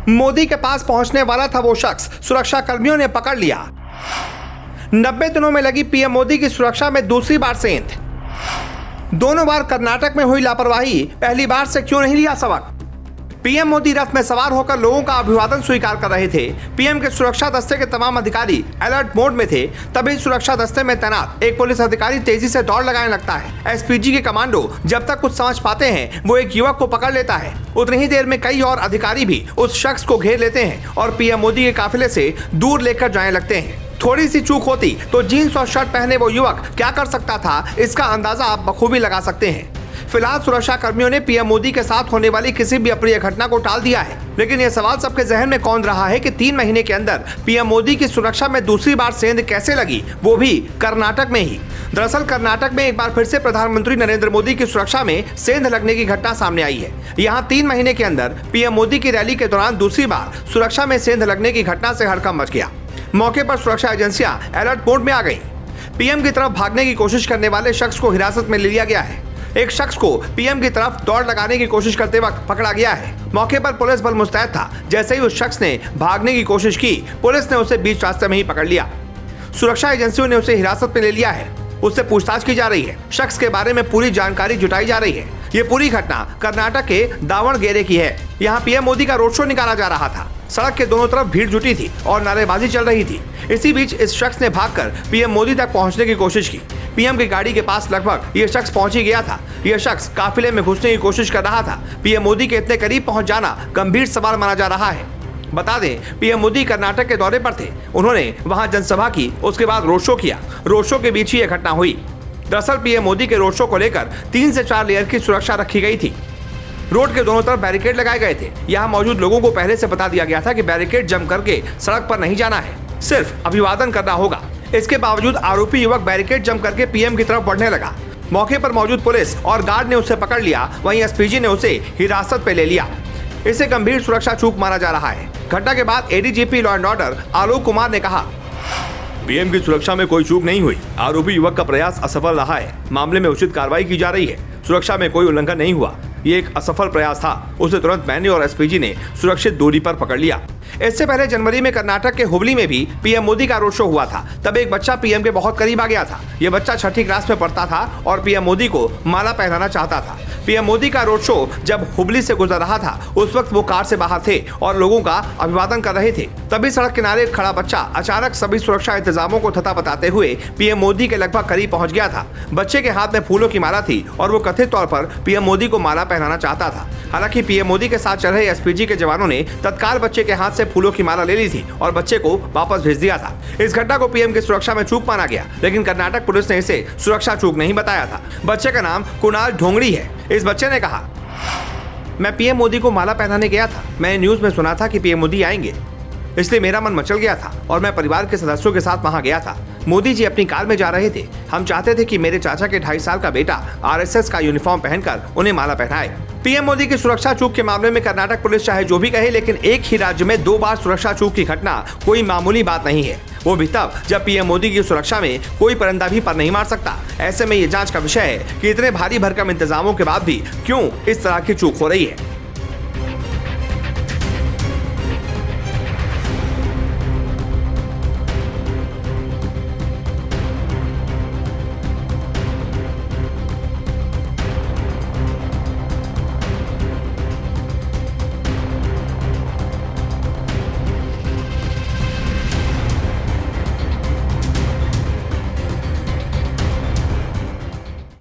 मोदी के पास पहुंचने वाला था वो शख्स, सुरक्षा कर्मियों ने पकड़ लिया। 90 दिनों में लगी पीएम मोदी की सुरक्षा में दूसरी बार सेंध। दोनों बार कर्नाटक में हुई लापरवाही, पहली बार से क्यों नहीं लिया सबक? पीएम मोदी रथ में सवार होकर लोगों का अभिवादन स्वीकार कर रहे थे। पीएम के सुरक्षा दस्ते के तमाम अधिकारी अलर्ट मोड में थे। तभी सुरक्षा दस्ते में तैनात एक पुलिस अधिकारी तेजी से दौड़ लगाने लगता है। एसपीजी के कमांडो जब तक कुछ समझ पाते हैं, वो एक युवक को पकड़ लेता है। उतनी ही देर में कई और अधिकारी भी उस शख्स को घेर लेते हैं और पीएम मोदी के काफिले से दूर लेकर जाने लगते हैं। थोड़ी सी चूक होती तो जीन्स और शर्ट पहने वो युवक क्या कर सकता था, इसका अंदाजा आप बखूबी लगा सकते हैं। फिलहाल सुरक्षा कर्मियों ने पीएम मोदी के साथ होने वाली किसी भी अप्रिय घटना को टाल दिया है, लेकिन यह सवाल सबके जहन में कौन रहा है कि 3 महीने के अंदर पीएम मोदी की सुरक्षा में दूसरी बार सेंध कैसे लगी, वो भी कर्नाटक में ही। दरअसल कर्नाटक में एक बार फिर से प्रधानमंत्री नरेंद्र मोदी की सुरक्षा में सेंध लगने की घटना सामने आई है। यहाँ 3 महीने के अंदर पीएम मोदी की रैली के दौरान दूसरी बार सुरक्षा में सेंध लगने की घटना से हड़कंप मच गया। मौके पर सुरक्षा एजेंसियां अलर्ट मोड में आ गई। पीएम की तरफ भागने की कोशिश करने वाले शख्स को हिरासत में ले लिया गया है। एक शख्स को पीएम की तरफ दौड़ लगाने की कोशिश करते वक्त पकड़ा गया है। मौके पर पुलिस बल मुस्तैद था। जैसे ही उस शख्स ने भागने की कोशिश की, पुलिस ने उसे बीच रास्ते में ही पकड़ लिया। सुरक्षा एजेंसियों ने उसे हिरासत में ले लिया है। उससे पूछताछ की जा रही है। शख्स के बारे में पूरी जानकारी जुटाई जा रही है। ये पूरी घटना कर्नाटक के दावणगेरे की है। यहाँ पीएम मोदी का रोड शो निकाला जा रहा था। सड़क के दोनों तरफ भीड़ जुटी थी और नारेबाजी चल रही थी। इसी बीच इस शख्स ने भागकर पीएम मोदी तक पहुंचने की कोशिश की। पीएम की गाड़ी के पास लगभग ये शख्स पहुंच ही गया था। यह शख्स काफिले में घुसने की कोशिश कर रहा था। पीएम मोदी के इतने करीब पहुंच जाना गंभीर सवाल माना जा रहा है। बता दें, पीएम मोदी कर्नाटक के दौरे पर थे। उन्होंने वहां जनसभा की, उसके बाद रोड शो किया। रोड शो के बीच ही यह घटना हुई। दरअसल पीएम मोदी के रोड शो को लेकर 3 से 4 लेयर की सुरक्षा रखी गई थी। रोड के दोनों तरफ बैरिकेड लगाए गए थे। यहाँ मौजूद लोगों को पहले से बता दिया गया था कि बैरिकेड जम करके सड़क पर नहीं जाना है, सिर्फ अभिवादन करना होगा। इसके बावजूद आरोपी युवक बैरिकेड जम करके पीएम की तरफ बढ़ने लगा। मौके पर मौजूद पुलिस और गार्ड ने उसे पकड़ लिया। वहीं एसपीजी ने उसे हिरासत पे ले लिया। इसे गंभीर सुरक्षा चूक माना जा रहा है। घटना के बाद ADGP law and order Alok Kumar ने कहा, पीएम की सुरक्षा में कोई चूक नहीं हुई। आरोपी युवक का प्रयास असफल रहा है। मामले में उचित कार्रवाई की जा रही है। सुरक्षा में कोई उल्लंघन नहीं हुआ। ये एक असफल प्रयास था। उसे तुरंत मैंने और एसपीजी ने सुरक्षित दूरी पर पकड़ लिया। इससे पहले जनवरी में कर्नाटक के हुबली में भी पीएम मोदी का रोड शो हुआ था। तब एक बच्चा पीएम के बहुत करीब आ गया था। यह बच्चा 6ठी क्लास में पढ़ता था और पीएम मोदी को माला पहनाना चाहता था। पीएम मोदी का रोड शो जब हुबली से गुजर रहा था, उस वक्त वो कार से बाहर थे और लोगों का अभिवादन कर रहे थे। तभी सड़क किनारे खड़ा बच्चा अचानक सभी सुरक्षा इंतजामों को थता बताते हुए पीएम मोदी के लगभग करीब पहुंच गया था। बच्चे के हाथ में फूलों की माला थी और वो कथित तौर पर पीएम मोदी को माला पहनाना चाहता था। हालांकि पीएम मोदी के साथ चल रहे एसपीजी के जवानों ने तत्काल बच्चे के हाथ से फूलों की माला ले ली थी और बच्चे को वापस भेज दिया था। इस घटना को पीएम की सुरक्षा में चूक माना गया, लेकिन कर्नाटक पुलिस ने इसे सुरक्षा चूक नहीं बताया था। बच्चे का नाम कुणाल ढोंगड़ी है। इस बच्चे ने कहा, मैं पीएम मोदी को माला पहनाने गया था। मैंने न्यूज में सुना था कि पीएम मोदी आएंगे, इसलिए मेरा मन मचल गया था और मैं परिवार के सदस्यों के साथ वहां गया था। मोदी जी अपनी कार में जा रहे थे। हम चाहते थे कि मेरे चाचा के 2.5 साल का बेटा आरएसएस का यूनिफॉर्म पहनकर उन्हें माला पहनाए। पीएम मोदी की सुरक्षा चूक के मामले में कर्नाटक पुलिस चाहे जो भी कहे, लेकिन एक ही राज्य में 2 बार सुरक्षा चूक की घटना कोई मामूली बात नहीं है। वो भी तब जब पीएम मोदी की सुरक्षा में कोई परिंदा भी पर नहीं मार सकता। ऐसे में ये जांच का विषय है कि इतने भारी भरकम इंतजामों के बाद भी क्यों इस तरह की चूक हो रही है।